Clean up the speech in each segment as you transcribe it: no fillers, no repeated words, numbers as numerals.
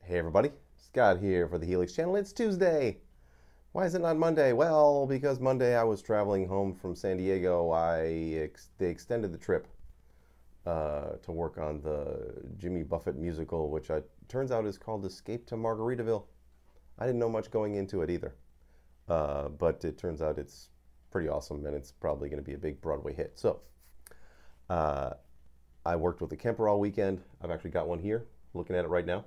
Hey everybody, Scott here for the Helix channel. It's Tuesday. Why is it not Monday? Well, because Monday I was traveling home from San Diego. They extended the trip to work on the Jimmy Buffett musical, which turns out is called Escape to Margaritaville. I didn't know much going into it either, but it turns out it's pretty awesome and it's probably going to be a big Broadway hit. So uh, I worked with the camper all weekend. I've actually got one here, looking at it right now.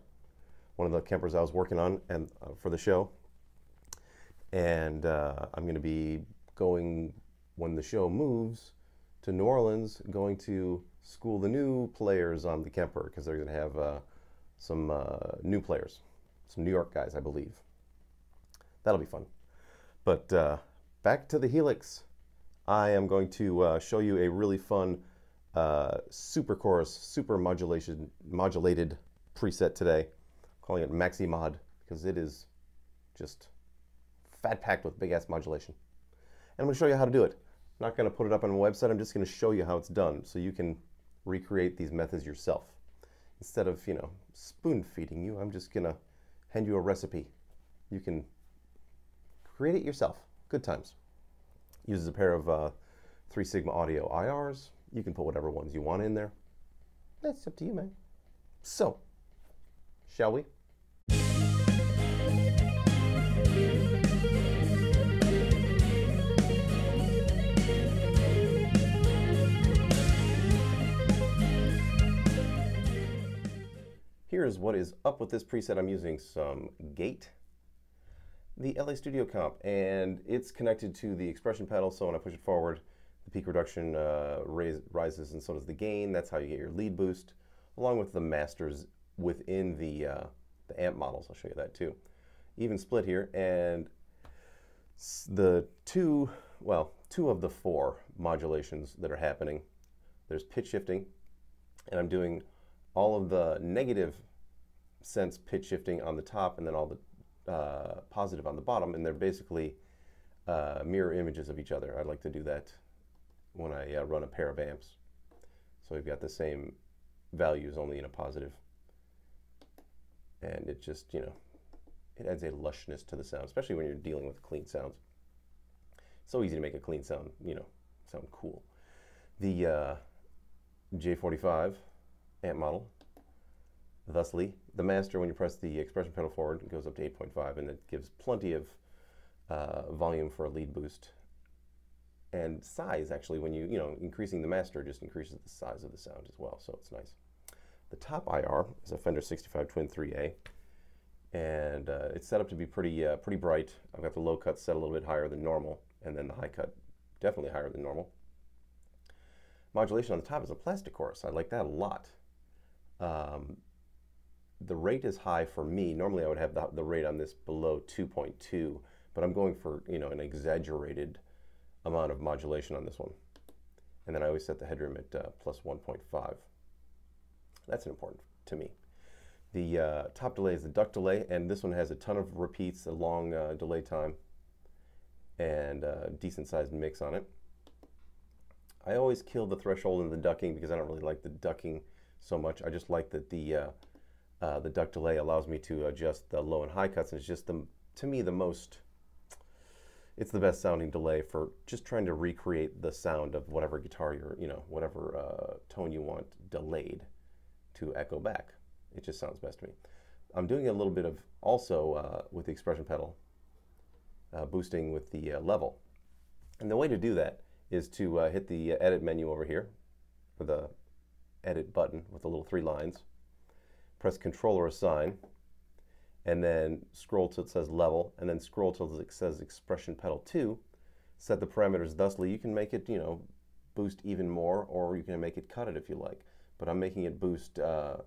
One of the campers I was working on and for the show, and I'm going to be going when the show moves to New Orleans, going to school the new players on the camper because they're going to have some new players, some New York guys, I believe. That'll be fun. But back to the Helix. I am going to show you a really fun super chorus, super modulated preset today. Calling it Maxi-Mod because it is just fat packed with big ass modulation. And I'm going to show you how to do it. I'm not going to put it up on my website. I'm just going to show you how it's done so you can recreate these methods yourself. Instead of, spoon feeding you, I'm just going to hand you a recipe. You can create it yourself. Good times. Uses a pair of 3 Sigma Audio IRs. You can put whatever ones you want in there. That's up to you, man. So, shall we? Here's what is up with this preset. I'm using some gate, the LA Studio Comp, and it's connected to the expression pedal, so when I push it forward, the peak reduction rises, and so does the gain. That's how you get your lead boost, along with the masters within the amp models. I'll show you that too. Even split here, and the two of the 4 modulations that are happening. There's pitch shifting, and I'm doing all of the negative sense pitch shifting on the top and then all the positive on the bottom, and they're basically mirror images of each other. I like to do that when I run a pair of amps. So we've got the same values, only in a positive. And it just, it adds a lushness to the sound, especially when you're dealing with clean sounds. It's so easy to make a clean sound, sound cool. The J45 amp model, thusly, the master, when you press the expression pedal forward, it goes up to 8.5, and it gives plenty of volume for a lead boost. And size, actually, when increasing the master just increases the size of the sound as well, so it's nice. The top IR is a Fender 65 Twin 3A, and it's set up to be pretty bright. I've got the low cut set a little bit higher than normal, and then the high cut definitely higher than normal. Modulation on the top is a plastic chorus. I like that a lot. The rate is high for me. Normally I would have the rate on this below 2.2, but I'm going for an exaggerated amount of modulation on this one. And then I always set the headroom at plus 1.5. That's important to me. The top delay is the duck delay, and this one has a ton of repeats, a long delay time, and a decent sized mix on it. I always kill the threshold in the ducking because I don't really like the ducking so much. I just like that the duck delay allows me to adjust the low and high cuts, and it's just to me it's the best sounding delay for just trying to recreate the sound of whatever guitar whatever tone you want delayed to echo back. It just sounds best to me. I'm doing a little bit of also with the expression pedal, boosting with the level. And the way to do that is to hit the edit menu over here with the edit button with the little 3 lines. Press Control or Assign, and then scroll till it says level, and then scroll till it says expression pedal 2. Set the parameters thusly. You can make it, boost even more, or you can make it cut it if you like. But I'm making it boost the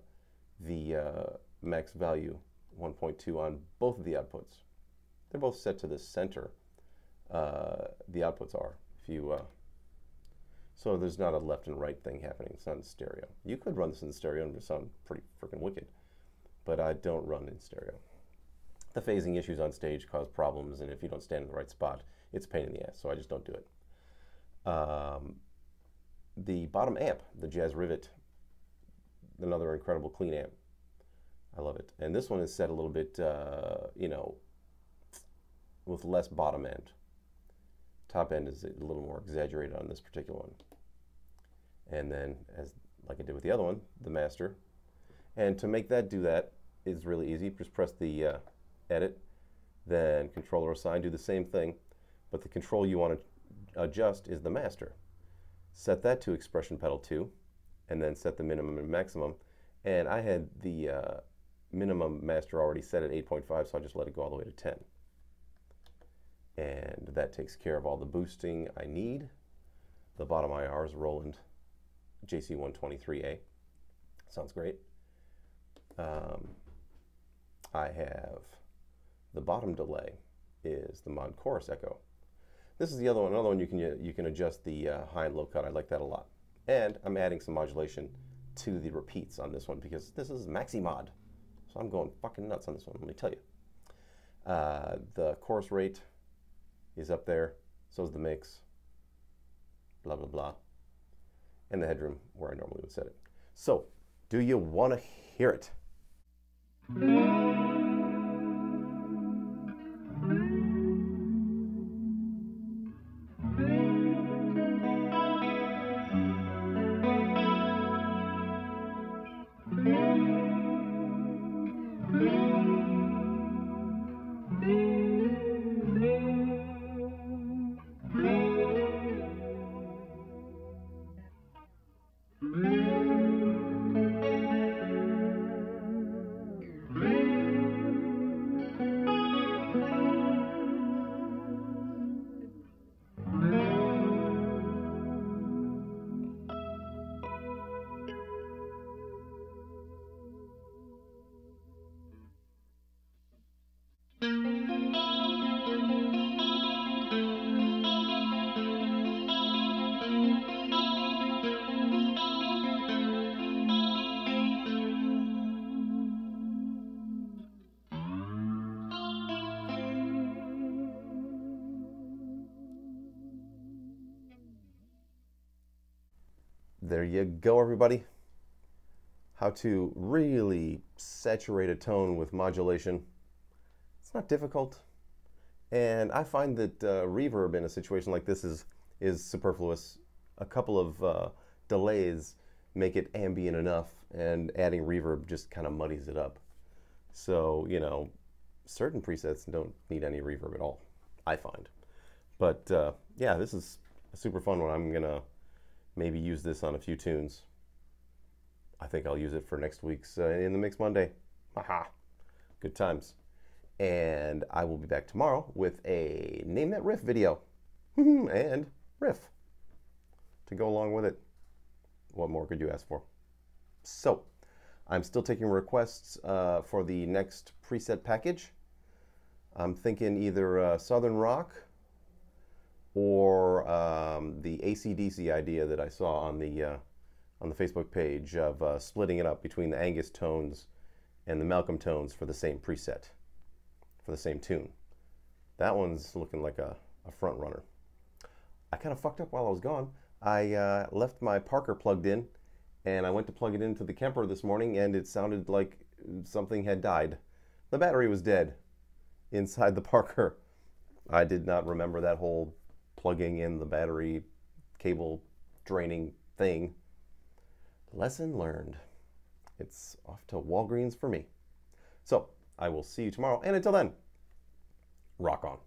max value 1.2 on both of the outputs. They're both set to the center. The outputs are. So there's not a left and right thing happening. It's not in stereo. You could run this in stereo and it would sound pretty freaking wicked, but I don't run in stereo. The phasing issues on stage cause problems, and if you don't stand in the right spot, it's a pain in the ass, so I just don't do it. The bottom amp, the Jazz Rivet, another incredible clean amp. I love it. And this one is set a little bit, you know, with less bottom end. Top end is a little more exaggerated on this particular one. And then, as like I did with the other one, the master. And to make that do that is really easy. Just press the edit, then controller assign, do the same thing, but the control you want to adjust is the master. Set that to expression pedal 2, and then set the minimum and maximum. And I had the minimum master already set at 8.5, so I just let it go all the way to 10. And that takes care of all the boosting I need. The bottom IR is Roland JC123A. Sounds great. I have the bottom delay is the Mod Chorus Echo. This is the other one. Another one you can adjust the high and low cut. I like that a lot. And I'm adding some modulation to the repeats on this one because this is Maxi-Mod. So I'm going fucking nuts on this one, let me tell you. The chorus rate is up there. So is the mix. Blah, blah, blah. And the headroom where I normally would set it. So, do you want to hear it? There you go, everybody. How to really saturate a tone with modulation. It's not difficult. And I find that reverb in a situation like this is superfluous. A couple of delays make it ambient enough, and adding reverb just kind of muddies it up. So, you know, certain presets don't need any reverb at all, I find. But yeah, this is a super fun one. I'm gonna maybe use this on a few tunes. I think I'll use it for next week's In the Mix Monday. Haha, good times. And I will be back tomorrow with a Name That Riff video and riff to go along with it. What more could you ask for? So, I'm still taking requests for the next preset package. I'm thinking either Southern Rock or the AC/DC idea that I saw on the Facebook page of splitting it up between the Angus tones and the Malcolm tones for the same preset, for the same tune. That one's looking like a front runner. I kind of fucked up while I was gone. I left my Parker plugged in, and I went to plug it into the Kemper this morning, and it sounded like something had died. The battery was dead inside the Parker. I did not remember that whole plugging in the battery cable draining thing. Lesson learned. It's off to Walgreens for me. So I will see you tomorrow, and until then, rock on.